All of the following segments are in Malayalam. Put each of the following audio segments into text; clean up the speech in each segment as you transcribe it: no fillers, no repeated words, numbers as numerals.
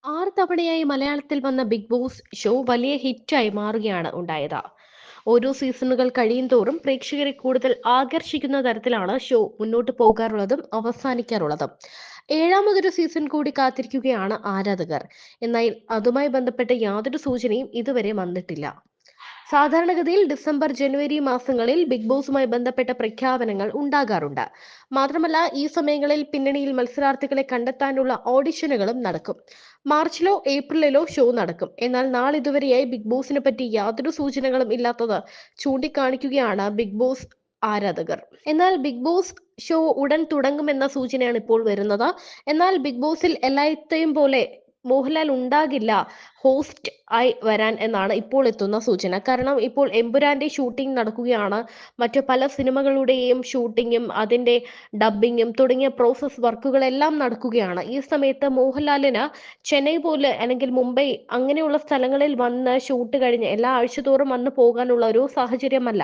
6 തവണയായി മലയാളത്തിൽ വന്ന ബിഗ് ബോസ് ഷോ വലിയ ഹിറ്റായി മാറുകയാണ് ഉണ്ടായത്. ഓരോ സീസണുകൾ കഴിയുന്തോറും പ്രേക്ഷകരെ കൂടുതൽ ആകർഷിക്കുന്ന തരത്തിലാണ് ഷോ മുന്നോട്ട് പോകാറുള്ളതും അവസാനിക്കാറുള്ളതും. ഏഴാമതൊരു സീസൺ കൂടി കാത്തിരിക്കുകയാണ് ആരാധകർ. എന്നാൽ അതുമായി ബന്ധപ്പെട്ട യാതൊരു സൂചനയും ഇതുവരെ വന്നിട്ടില്ല. സാധാരണഗതിയിൽ ഡിസംബർ, ജനുവരി മാസങ്ങളിൽ ബിഗ് ബോസുമായി ബന്ധപ്പെട്ട പ്രഖ്യാപനങ്ങൾ ഉണ്ടാകാറുണ്ട്. മാത്രമല്ല, ഈ സമയങ്ങളിൽ പിന്നണിയിൽ മത്സരാർത്ഥികളെ കണ്ടെത്താനുള്ള ഓഡിഷനുകളും നടക്കും. മാർച്ചിലോ ഏപ്രിലിലോ ഷോ നടക്കും. എന്നാൽ നാളിതുവരെയായി ബിഗ് ബോസിനെ പറ്റി യാതൊരു സൂചനകളും ഇല്ലാത്തത് ചൂണ്ടിക്കാണിക്കുകയാണ് ബിഗ് ബോസ് ആരാധകർ. എന്നാൽ ബിഗ് ബോസ് ഷോ ഉടൻ തുടങ്ങുമെന്ന സൂചനയാണ് ഇപ്പോൾ വരുന്നത്. എന്നാൽ ബിഗ് ബോസിൽ എല്ലായിടത്തെയും പോലെ മോഹൻലാൽ ഉണ്ടാകില്ല ഹോസ്റ്റ് ആയി വരാൻ എന്നാണ് ഇപ്പോൾ എത്തുന്ന സൂചന. കാരണം ഇപ്പോൾ എമ്പുരാന്റെ ഷൂട്ടിംഗ് നടക്കുകയാണ്. മറ്റു പല സിനിമകളുടെയും ഷൂട്ടിങ്ങും അതിന്റെ ഡബ്ബിങ്ങും തുടങ്ങിയ പ്രോസസ് വർക്കുകളെല്ലാം നടക്കുകയാണ്. ഈ സമയത്ത് മോഹൻലാലിന് ചെന്നൈ പോലെ അല്ലെങ്കിൽ മുംബൈ അങ്ങനെയുള്ള സ്ഥലങ്ങളിൽ വന്ന് ഷൂട്ട് കഴിഞ്ഞ് എല്ലാ ആഴ്ചതോറും വന്ന് പോകാനുള്ള ഒരു സാഹചര്യമല്ല.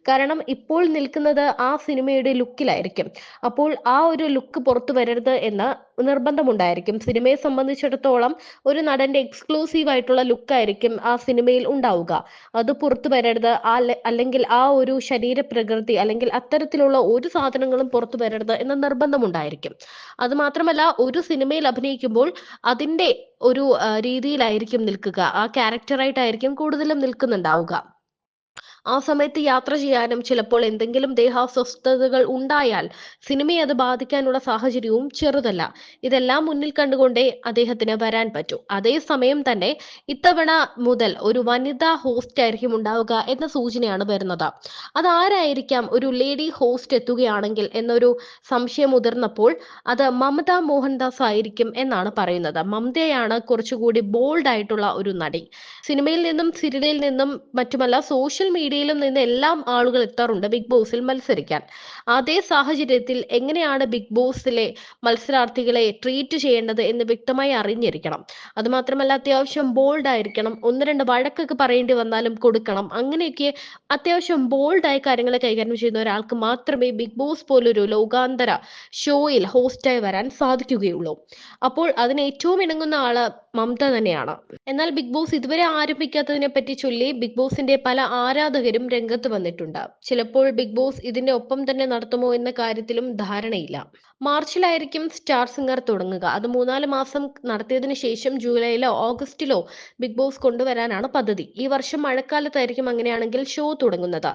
കാരണം ഇപ്പോൾ നിൽക്കുന്നത് ആ സിനിമയുടെ ലുക്കിലായിരിക്കും. അപ്പോൾ ആ ഒരു ലുക്ക് പുറത്തു വരരുത് എന്ന് നിർബന്ധമുണ്ടായിരിക്കും. സിനിമയെ സംബന്ധിച്ചിടത്തോളം ഒരു നടന്റെ എക്സ്ക്ലൂസീവ് ആയിട്ടുള്ള ലുക്കായിരിക്കും ആ സിനിമയിൽ ഉണ്ടാവുക. അത് പുറത്തു വരരുത്, അല്ലെങ്കിൽ ആ ഒരു ശരീരപ്രകൃതി അല്ലെങ്കിൽ അത്തരത്തിലുള്ള ഒരു സാധനങ്ങളും പുറത്തു വരരുത് എന്ന നിർബന്ധമുണ്ടായിരിക്കും. അത് മാത്രമല്ല, ഒരു സിനിമയിൽ അഭിനയിക്കുമ്പോൾ അതിന്റെ ഒരു രീതിയിലായിരിക്കും നിൽക്കുക. ആ ക്യാരക്ടറായിട്ടായിരിക്കും കൂടുതലും നിൽക്കുന്നുണ്ടാവുക. ആ സമയത്ത് യാത്ര ചെയ്യാനും ചിലപ്പോൾ എന്തെങ്കിലും ദേഹാസ്വസ്ഥതകൾ ഉണ്ടായാൽ സിനിമയെ അത് ബാധിക്കാനുള്ള സാഹചര്യവും ചെറുതല്ല. ഇതെല്ലാം മുന്നിൽ കണ്ടുകൊണ്ടേ അദ്ദേഹത്തിന് വരാൻ പറ്റൂ. അതേസമയം തന്നെ ഇത്തവണ മുതൽ ഒരു വനിതാ ഹോസ്റ്റ് ആയിരിക്കും ഉണ്ടാവുക എന്ന സൂചനയാണ് വരുന്നത്. അതാരായിരിക്കാം? ഒരു ലേഡി ഹോസ്റ്റ് എത്തുകയാണെങ്കിൽ എന്നൊരു സംശയം മുതിർന്നപ്പോൾ അത് മമത മോഹൻദാസ് ആയിരിക്കും എന്നാണ് പറയുന്നത്. മമതയാണ് കുറച്ചുകൂടി ബോൾഡ് ആയിട്ടുള്ള ഒരു നടി. സിനിമയിൽ നിന്നും സീരിയലിൽ നിന്നും മറ്റുമല്ല, സോഷ്യൽ മീഡിയയിലും നിന്ന് എല്ലാം ആളുകൾ എത്താറുണ്ട് ബിഗ് ബോസിൽ മത്സരിക്കാൻ. അതേ സാഹചര്യത്തിൽ എങ്ങനെയാണ് ബിഗ് ബോസിലെ മത്സരാർത്ഥികളെ ട്രീറ്റ് ചെയ്യേണ്ടത് എന്ന് വ്യക്തമായി അറിഞ്ഞിരിക്കണം. അതുമാത്രമല്ല, അത്യാവശ്യം ബോൾഡ് ആയിരിക്കണം. ഒന്ന് രണ്ട് വഴക്കൊക്കെ പറയേണ്ടി വന്നാലും കൊടുക്കണം. അങ്ങനെയൊക്കെ അത്യാവശ്യം ബോൾഡായി കാര്യങ്ങളെ കൈകാര്യം ചെയ്യുന്ന ഒരാൾക്ക് മാത്രമേ ബിഗ് ബോസ് പോലൊരു ലോകാന്തര ഷോയിൽ ഹോസ്റ്റായി വരാൻ സാധിക്കുകയുള്ളൂ. അപ്പോൾ അതിന് ഏറ്റവും ഇണങ്ങുന്ന ആള് മമത തന്നെയാണ്. എന്നാൽ ബിഗ് ബോസ് ഇതുവരെ ആരംഭിക്കാത്തതിനെ പറ്റി ചൊല്ലി ബിഗ് ബോസിന്റെ പല ആരാധകരും രംഗത്ത് വന്നിട്ടുണ്ട്. ചിലപ്പോൾ ബിഗ് ബോസ് ഇതിന്റെ ഒപ്പം തന്നെ നടത്തുമോ എന്ന കാര്യത്തിലും ധാരണയില്ല. മാർച്ചിലായിരിക്കും സ്റ്റാർ സിംഗർ തുടങ്ങുക. അത് 3-4 മാസം നടത്തിയതിനു ശേഷം ജൂലൈയിലോ ഓഗസ്റ്റിലോ ബിഗ് ബോസ് കൊണ്ടുവരാനാണ് പദ്ധതി. ഈ വർഷം മഴക്കാലത്തായിരിക്കും അങ്ങനെയാണെങ്കിൽ ഷോ തുടങ്ങുന്നത്.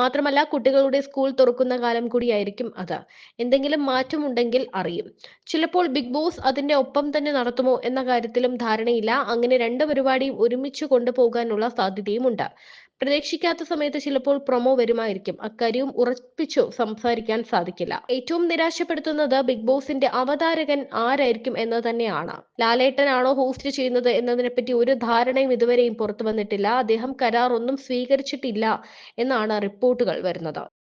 മാത്രമല്ല, കുട്ടികളുടെ സ്കൂൾ തുറക്കുന്ന കാലം കൂടിയായിരിക്കും അത്. എന്തെങ്കിലും മാറ്റമുണ്ടെങ്കിൽ അറിയും. ചിലപ്പോൾ ബിഗ് ബോസ് അതിന്റെ ഒപ്പം തന്നെ നടത്തുമോ എന്ന കാര്യത്തിലും ധാരണയില്ല. അങ്ങനെ രണ്ട് പരിപാടിയും ഒരുമിച്ച് കൊണ്ടുപോകാനുള്ള സാധ്യതയുമുണ്ട്. പ്രതീക്ഷിക്കാത്ത സമയത്ത് ചിലപ്പോൾ പ്രൊമോ വരുമായിരിക്കും. അക്കാര്യവും ഉറപ്പിച്ചു സംസാരിക്കാൻ സാധിക്കില്ല. ഏറ്റവും നിരാശപ്പെടുത്തുന്നത് ബിഗ് ബോസിന്റെ അവതാരകൻ ആരായിരിക്കും എന്ന് തന്നെയാണ്. ലാലേട്ടനാണോ ഹോസ്റ്റ് ചെയ്യുന്നത് എന്നതിനെപ്പറ്റി ഒരു ധാരണയും ഇതുവരെയും പുറത്തു വന്നിട്ടില്ല. അദ്ദേഹം കരാർ ഒന്നും സ്വീകരിച്ചിട്ടില്ല എന്നാണ് റിപ്പോർട്ടുകൾ വരുന്നത്.